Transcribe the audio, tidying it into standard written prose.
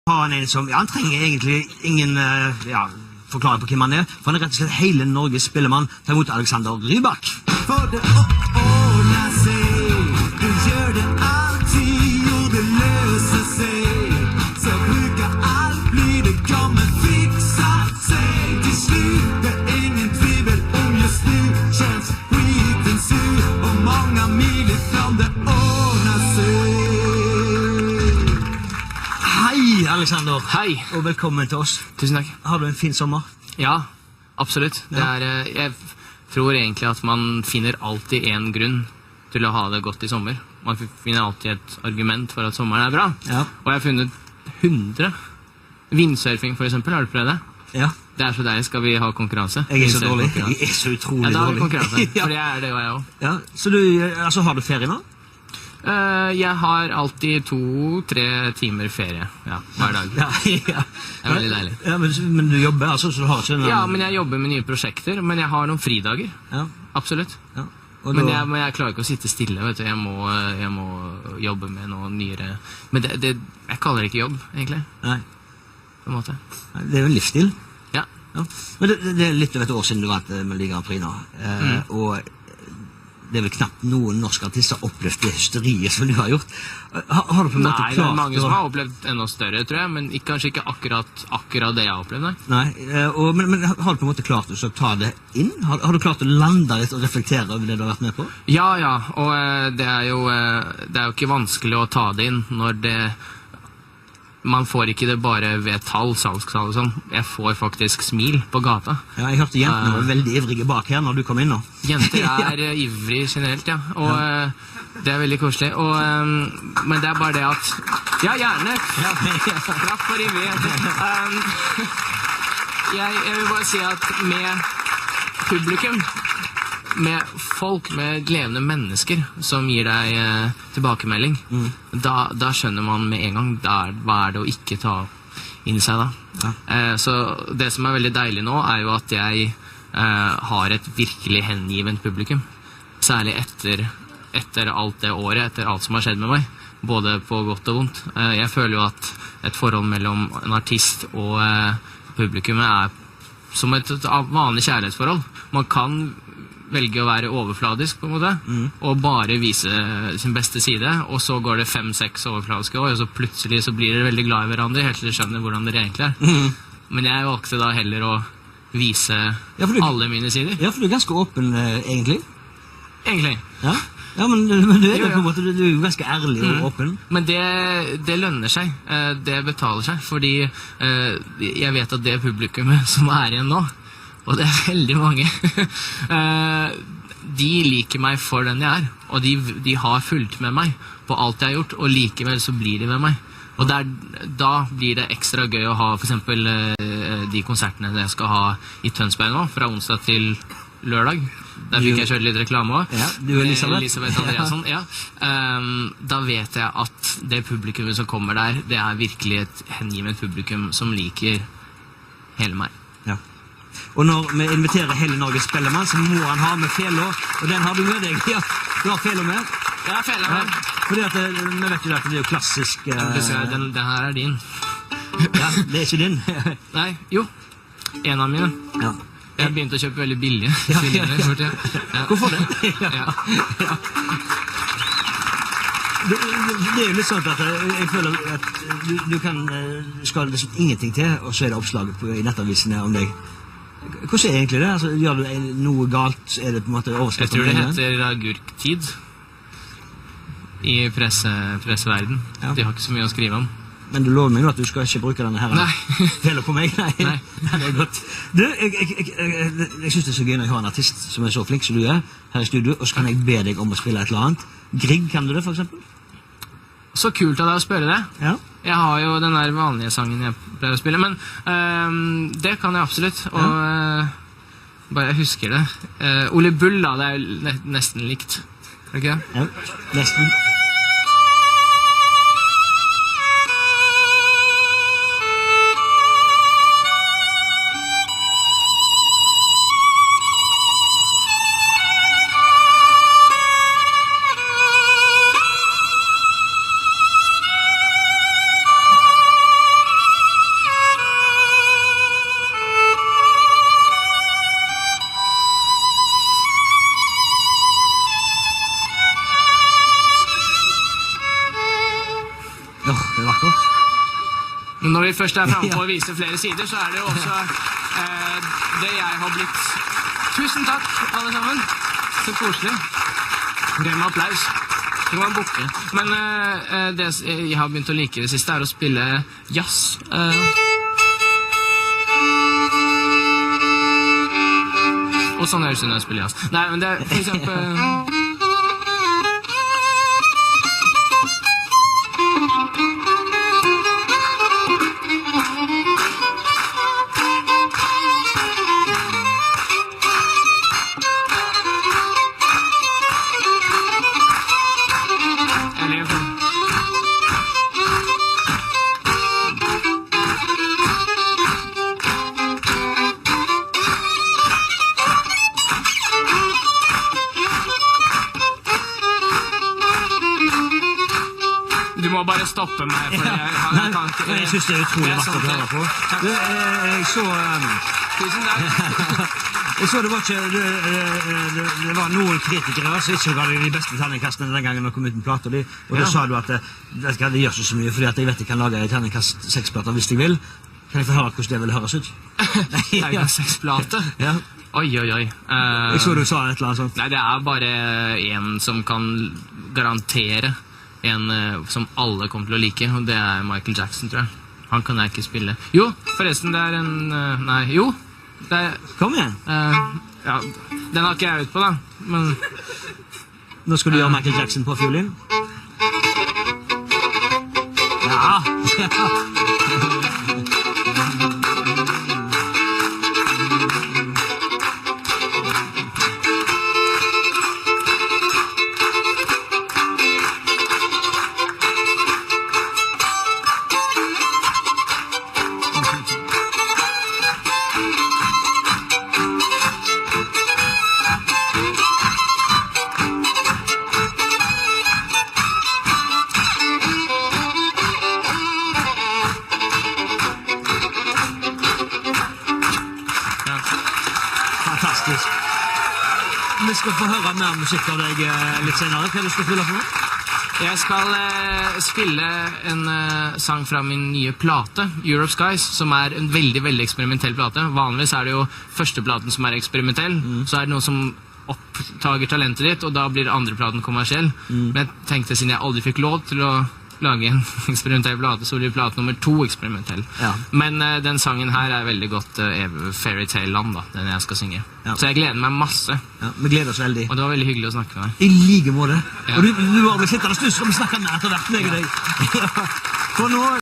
Har han han trenger egentlig ingen forklaring på hvem han for han rett og slett hele Norges spillemann. Ta imot Alexander Rybak. For det ordner seg, du gjør det alltid, og det løser seg. Så bruker alt, blir det kommer fikset seg. Til slutt, det ingen tvivl om just nu, känns skiten sur, og mange mil ifrån det ordner seg. Hei, Alexander. Hei. Og velkommen til oss. Tusen takk. Har du en fin sommer? Ja, absolutt. Jeg tror egentlig at man finner alltid en grunn til å ha det godt i sommer. Man finner alltid et argument for at sommeren er bra. Ja. Og jeg har funnet 100. Windsurfing for eksempel, har du prøvd det? Ja. Det er så deilig, skal vi ha konkurranse? Jeg så dårlig. Jeg så utrolig dårlig. Ja, da har vi konkurranse, for det er det og jeg også. Ja, så du, altså har du ferie nå? Jeg har alltid 2-3 timer ferie, hver dag. Ja. Det er veldig deilig. Ja, men du jobber, altså, så du har ikke en... Ja, men jeg jobber med nye prosjekter, men jeg har noen fridager. Ja. Absolutt. Ja. Men jeg klarer ikke å sitte stille, vet du. Jeg må jobbe med noe nyere. Men jeg kaller det ikke jobb, egentlig. Nei. På en måte. Det er jo en livsstil. Ja. Men det er litt over et år siden du vant Melodi Grand Prix nå. Og det er vel knapt noen norske artister opplevd det hysteriet som du har gjort. Har du på en måte klart... Nei, det er mange som har opplevd enda større, tror jeg, men kanskje ikke akkurat det jeg har opplevd, nei. Nei, men har du på en måte klart å ta det inn? Har du klart å lande litt og reflektere over det du har vært med på? Ja, og det er jo ikke vanskelig å ta det inn når man får ikke det bare ved salgstall og sånn. Jeg får faktisk smil på gata. Ja, jeg hørte jentene var veldig ivrige bak her når du kom inn nå. Jenter er ivrige generelt, ja. Og det er veldig koselig. Men det er bare det at... Ja, gjerne. Klapp for ivrig. Jeg vil bare si at med publikum, med folk, med levende mennesker som gir deg tilbakemelding, da skjønner man med en gang hva er det å ikke ta inn seg da. Ja. Så det som er veldig deilig nå er jo at jeg har et virkelig hengivent publikum, særlig etter alt det året, etter alt som har skjedd med meg, både på godt og vondt. Jeg føler jo at et forhold mellom en artist og publikummet er som et vanlig kjærlighetsforhold. Man kan velge å være overfladisk på en måte, og bare vise sin beste side, og så går det 5-6 overfladiske år, og så plutselig så blir dere veldig glad i hverandre, helt til dere skjønner hvordan dere egentlig er. Men jeg valgte da heller å vise alle mine sider. Ja, for du er ganske åpen, egentlig. Egentlig. Ja, men du er på en måte, du er jo ganske ærlig og åpen. Men det lønner seg, det betaler seg, fordi jeg vet at det publikummet som er igjen nå, og det er veldig mange, de liker meg for den jeg er, og de har fulgt med meg på alt jeg har gjort, og likevel så blir de med meg. Og da blir det ekstra gøy å ha for eksempel de konsertene jeg skal ha i Tønsberg nå, fra onsdag til lørdag. Der fikk jeg kjørt litt reklame også. Ja, du og Elisabeth Andreasson, ja. Da vet jeg at det publikummet som kommer der, det er virkelig et hengivent publikum som liker hele meg. Ja. Og når vi inviterer hele Norges spillemann, så må han ha med fela, og den har du med deg. Ja, du har fela med. Jeg har fela med. Fordi at, vi vet jo at det er jo klassisk... Den her er din. Ja, det er ikke din. Nei, jo. En av mine. Ja. Jeg har begynt å kjøpe veldig billige fioliner. Hvorfor det? Ja. Det er jo litt sånn at jeg føler at du skal liksom ingenting til, og så er det oppslaget i nettavisene om deg. Hvordan er egentlig det? Altså, gjør du noe galt? Er det på en måte overskrift? Jeg tror det heter agurktid i presseverden. Ja. De har ikke så mye å skrive om. Men du lover meg nå at du skal ikke bruke denne her fela på meg? Nei. Det er godt. Du, jeg synes det er så gøy når jeg har en artist som er så flink som du er her i studio, og så kan jeg be deg om å spille et eller annet. Grieg, kan du det for eksempel? Så kult av deg å spørre det. Ja. Jeg har jo den der vanlige sangen jeg pleier å spille, men det kan jeg absolutt, og bare jeg husker det. Ole Bull da, det er jo nesten likt. Er det ikke det? Ja, nesten. det vakkert. Men når vi først fremme på å vise flere sider, så det jo også det jeg har blitt. Tusen takk, alle sammen. Så koselig. Gøy med applaus. Det var en bukke. Men det jeg har begynt å like det siste å spille jazz. Og sånn høres det når jeg spiller jazz. Nei, men det for eksempel... Du må bare stoppe meg, for jeg kan ikke... Jeg synes det utrolig vakkert å høre på. Tusen takk. Jeg så det var ikke... Det var noen kritikere som ikke ga de beste terningkastene den gangen de kom ut med plater. Og da sa du at det gjør ikke så mye, fordi at jeg vet jeg kan lage terningkast 6-plater hvis jeg vil. Kan jeg få høre hvordan det vil høres ut? Terningkast 6-plater? Ja. Oi. Jeg så du sa et eller annet sånt. Nei, det bare en som kan garantere en som alle kommer til å like, og det Michael Jackson, tror jeg. Han kan jeg ikke spille. Jo, forresten, det en... Nei, jo. Kom igjen. Ja, den har ikke jeg ut på, da. Men... Nå skal du gjøre Michael Jackson på fiolin. Ja. Fantastisk. Vi skal få høre mer musikk av deg litt senere. Hva du skal spille for noe? Jeg skal spille en sang fra min nye plate, Europe Skies, som en veldig, veldig eksperimentell plate. Vanligvis det jo første platen som eksperimentell, så det noe som opptager talentet ditt, og da blir andre platen kommersiell. Men jeg tenkte, siden jeg aldri fikk lov til å lage en eksperimentell plate, så blir plate nummer 2 eksperimentell. Ja. Men den sangen her veldig godt Fairytale-land, da, den jeg skal synge. Ja. Så jeg gleder meg masse. Ja, vi gleder oss veldig. Og det var veldig hyggelig å snakke med deg. I like måte. Ja. Og du har blitt sittende, så skal vi snakke mer etter hvert, meg og deg. For nå...